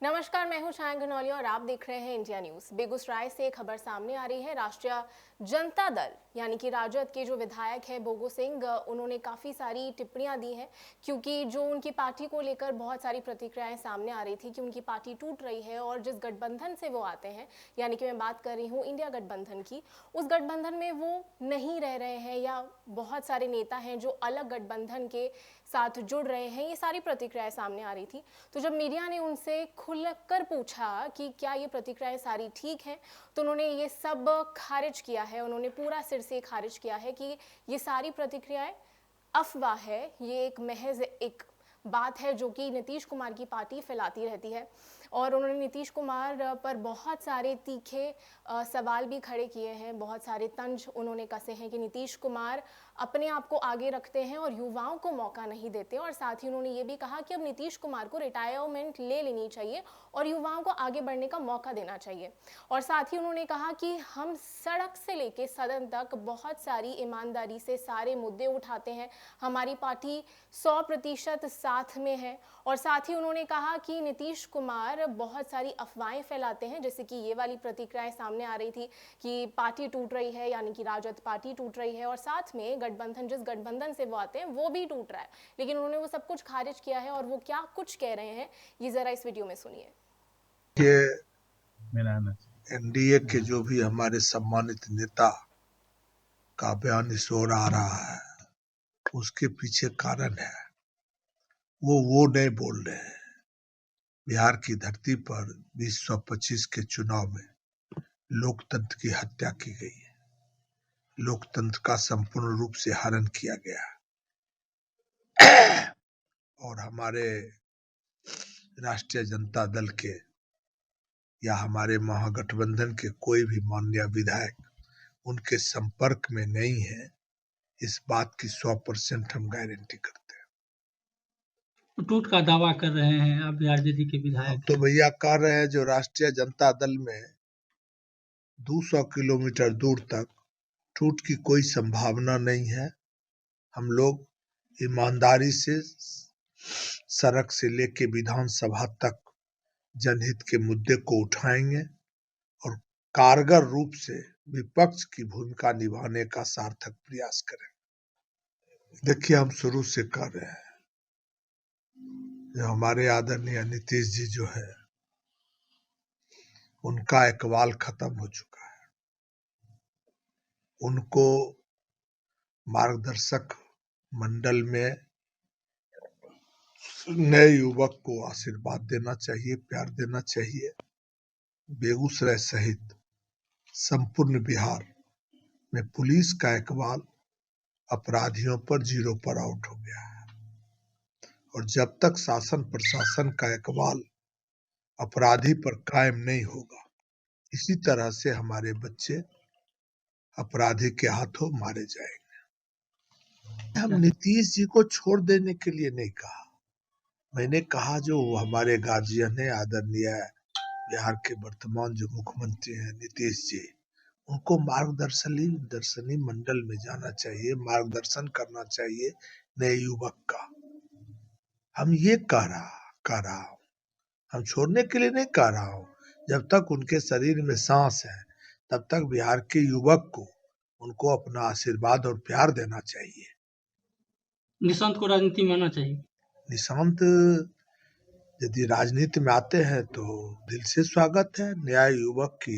नमस्कार, मैं हूं छाया घनौलिया और आप देख रहे हैं इंडिया न्यूज। बेगूसराय से खबर सामने आ रही है। राष्ट्रीय जनता दल यानी कि राजद के जो विधायक है बोगो सिंह, उन्होंने काफी सारी टिप्पणियां दी हैं क्योंकि जो उनकी पार्टी को लेकर बहुत सारी प्रतिक्रियाएं सामने आ रही थी कि उनकी पार्टी टूट रही है और जिस गठबंधन से वो आते हैं, यानी कि मैं बात कर रही हूँ इंडिया गठबंधन की, उस गठबंधन में वो नहीं रह रहे हैं या बहुत सारे नेता हैं जो अलग गठबंधन के साथ जुड़ रहे हैं। ये सारी प्रतिक्रियाएं सामने आ रही थी। तो जब मीडिया ने उनसे खुलकर पूछा कि क्या ये प्रतिक्रियाएं सारी ठीक हैं, तो उन्होंने ये सब खारिज किया है। उन्होंने पूरा सिर से खारिज किया है कि ये सारी प्रतिक्रियाएं अफवाह है, ये एक महज एक बात है जो कि नीतीश कुमार की पार्टी फैलाती रहती है। और उन्होंने नीतीश कुमार पर बहुत सारे तीखे सवाल भी खड़े किए हैं, बहुत सारे तंज उन्होंने कसे हैं कि नीतीश कुमार अपने आप को आगे रखते हैं और युवाओं को मौका नहीं देते। और साथ ही उन्होंने ये भी कहा कि अब नीतीश कुमार को रिटायरमेंट ले लेनी चाहिए और युवाओं को आगे बढ़ने का मौका देना चाहिए। और साथ ही उन्होंने कहा कि हम सड़क से लेके सदन तक बहुत सारी ईमानदारी से सारे मुद्दे उठाते हैं, हमारी पार्टी 100% साथ में है। और साथ ही उन्होंने कहा कि नीतीश कुमार बहुत सारी अफवाहें फैलाते हैं, जैसे कि ये वाली प्रतिक्रियाएं सामने आ रही थी कि पार्टी टूट रही है, यानी कि राजद पार्टी टूट रही है और साथ में गठबंधन, जिस गठबंधन से वो आते हैं वो भी टूट रहा है। लेकिन उन्होंने वो सब कुछ खारिज किया है और वो क्या कुछ कह रहे हैं ये जरा इस वीडियो में सुनिए। ये एनडीए के जो भी हमारे सम्मानित नेता का बयान इस ओर आ रहा है, उसके पीछे कारण है। वो नहीं बोल रहे हैं। बिहार की धरती पर 2025 के चुनाव में लोकतंत्र की हत्या की गई है, लोकतंत्र का संपूर्ण रूप से हनन किया गया और हमारे राष्ट्रीय जनता दल के या हमारे महागठबंधन के कोई भी माननीय विधायक उनके संपर्क में नहीं है। इस बात की 100% हम गारंटी करते हैं। टूट का दावा कर रहे हैं आप आरजेडी के हम विधायक तो भैया कह रहे हैं जो राष्ट्रीय जनता दल में 200 किलोमीटर दूर तक टूट की कोई संभावना नहीं है। हम लोग ईमानदारी से सड़क से लेके विधानसभा तक जनहित के मुद्दे को उठाएंगे और कारगर रूप से विपक्ष की भूमिका निभाने का सार्थक प्रयास करें। देखिए, हम शुरू से कर रहे हैं, जो हमारे आदरणीय नीतीश जी जो है, उनका इकबाल खत्म हो चुका है। उनको मार्गदर्शक मंडल में नए युवक को आशीर्वाद देना चाहिए, प्यार देना चाहिए। बेगूसराय सहित संपूर्ण बिहार में पुलिस का इकबाल अपराधियों पर 0 पर आउट हो गया है और जब तक शासन प्रशासन का इकबाल अपराधी पर कायम नहीं होगा, इसी तरह से हमारे बच्चे अपराधी के हाथों मारे जाएंगे। हम नीतीश जी को छोड़ देने के लिए नहीं कहा। मैंने कहा जो हमारे गार्जियन है, आदरणीय बिहार के वर्तमान जो मुख्यमंत्री हैं नीतीश जी, उनको दर्शनी मंडल में जाना चाहिए, मार्गदर्शन करना चाहिए नए युवक का। हम ये कह रहा हूँ, हम छोड़ने के लिए नहीं कह रहा हूँ। जब तक उनके शरीर में सांस है तब तक बिहार के युवक को उनको अपना आशीर्वाद और प्यार देना चाहिए। निशांत को राजनीति में आना चाहिए। निशांत यदि राजनीति में आते हैं तो दिल से स्वागत है। नया युवक की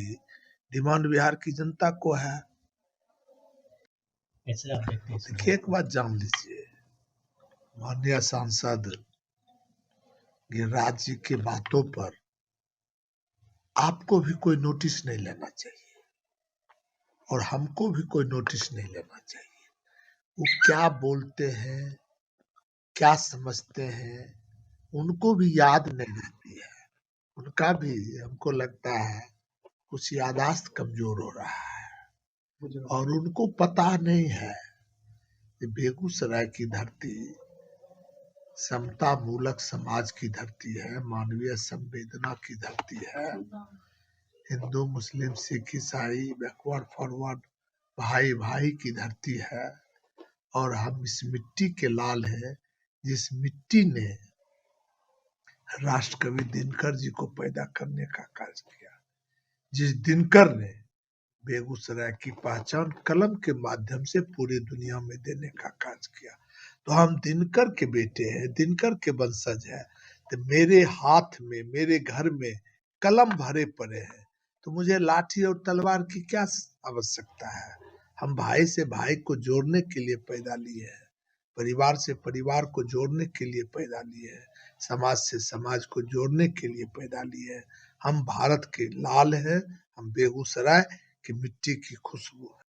डिमांड बिहार की जनता को है। देखिए, एक बात जान लीजिए, माननीय सांसद गिरिराज जी की बातों पर आपको भी कोई नोटिस नहीं लेना चाहिए और हमको भी कोई नोटिस नहीं लेना चाहिए। वो क्या बोलते हैं, क्या समझते हैं, उनको भी याद नहीं रहती है। उनका भी हमको लगता है कुछ याददाश्त कमजोर हो रहा है और उनको पता नहीं है कि बेगूसराय की धरती समता मूलक समाज की धरती है, मानवीय संवेदना की धरती है। हिंदू मुस्लिम सिख ईसाई बैकवर्ड फॉरवर्ड भाई भाई की धरती है और हम इस मिट्टी के लाल हैं जिस मिट्टी ने राष्ट्र कवि दिनकर जी को पैदा करने का कार्य किया। जिस दिनकर ने बेगूसराय की पहचान कलम के माध्यम से पूरी दुनिया में देने का कार्य किया। तो हम दिनकर के बेटे हैं, दिनकर के वंशज हैं। तो मेरे हाथ में, मेरे घर में कलम भरे पड़े हैं, तो मुझे लाठी और तलवार की क्या आवश्यकता है। हम भाई से भाई को जोड़ने के लिए पैदा लिए हैं, परिवार से परिवार को जोड़ने के लिए पैदा लिए हैं, समाज से समाज को जोड़ने के लिए पैदा लिए हैं। हम भारत के लाल हैं, हम बेगूसराय की मिट्टी की खुशबू हैं।